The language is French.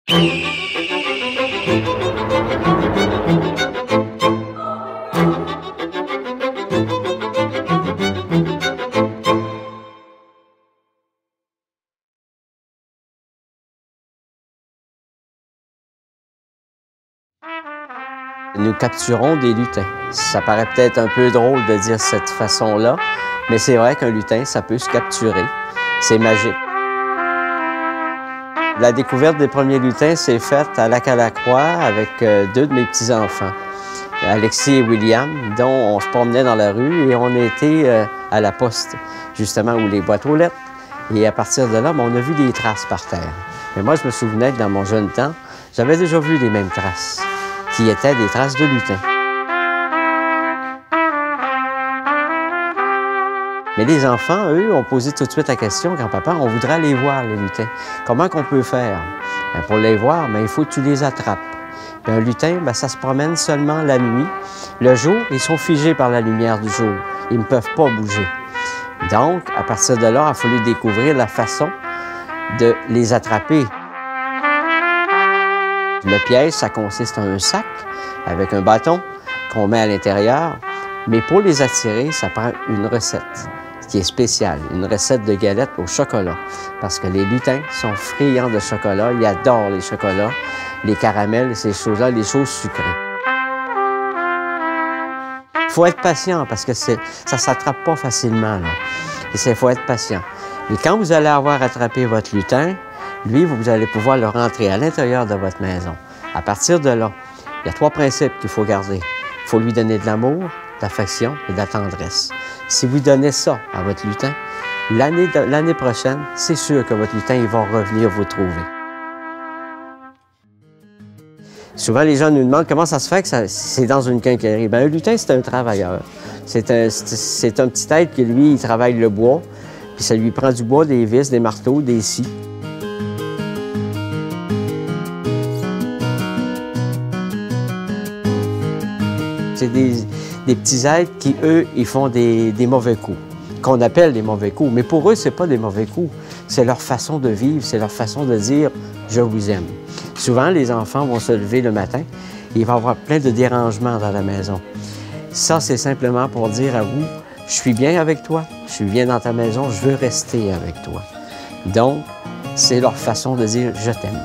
Nous capturons des lutins. Ça paraît peut-être un peu drôle de dire cette façon-là, mais c'est vrai qu'un lutin, ça peut se capturer. C'est magique. La découverte des premiers lutins s'est faite à Lac-à-la-Croix avec deux de mes petits-enfants, Alexis et William, dont on se promenait dans la rue et on était à la poste, justement, où les boîtes aux lettres. Et à partir de là, on a vu des traces par terre. Mais moi, je me souvenais que dans mon jeune temps, j'avais déjà vu les mêmes traces, qui étaient des traces de lutins. Mais les enfants, eux, ont posé tout de suite la question, grand-papa, on voudrait aller voir les lutins. Comment qu'on peut faire? Bien, pour les voir, bien, il faut que tu les attrapes. Puis un lutin, bien, ça se promène seulement la nuit. Le jour, ils sont figés par la lumière du jour. Ils ne peuvent pas bouger. Donc, à partir de là, il a fallu découvrir la façon de les attraper. Le piège, ça consiste en un sac avec un bâton qu'on met à l'intérieur. Mais pour les attirer, ça prend une recette qui est spéciale, une recette de galettes au chocolat. Parce que les lutins sont friands de chocolat, ils adorent les chocolats, les caramels et ces choses-là, les choses sucrées. Il faut être patient parce que ça ne s'attrape pas facilement, là. Et il faut être patient. Et quand vous allez avoir attrapé votre lutin, lui, vous allez pouvoir le rentrer à l'intérieur de votre maison. À partir de là, il y a 3 principes qu'il faut garder. Il faut lui donner de l'amour, de l'affection et de la tendresse. Si vous donnez ça à votre lutin, l'année prochaine, c'est sûr que votre lutin, il va revenir vous trouver. Souvent, les gens nous demandent comment ça se fait que c'est dans une quincaillerie. Bien, un lutin, c'est un travailleur. C'est un petit être qui, lui, il travaille le bois, puis ça lui prend du bois, des vis, des marteaux, des scies. C'est des petits êtres qui, eux, ils font des mauvais coups, qu'on appelle des mauvais coups. Mais pour eux, ce n'est pas des mauvais coups. C'est leur façon de vivre, c'est leur façon de dire « je vous aime ». Souvent, les enfants vont se lever le matin et il va y avoir plein de dérangements dans la maison. Ça, c'est simplement pour dire à vous « je suis bien avec toi, je suis bien dans ta maison, je veux rester avec toi ». Donc, c'est leur façon de dire « je t'aime ».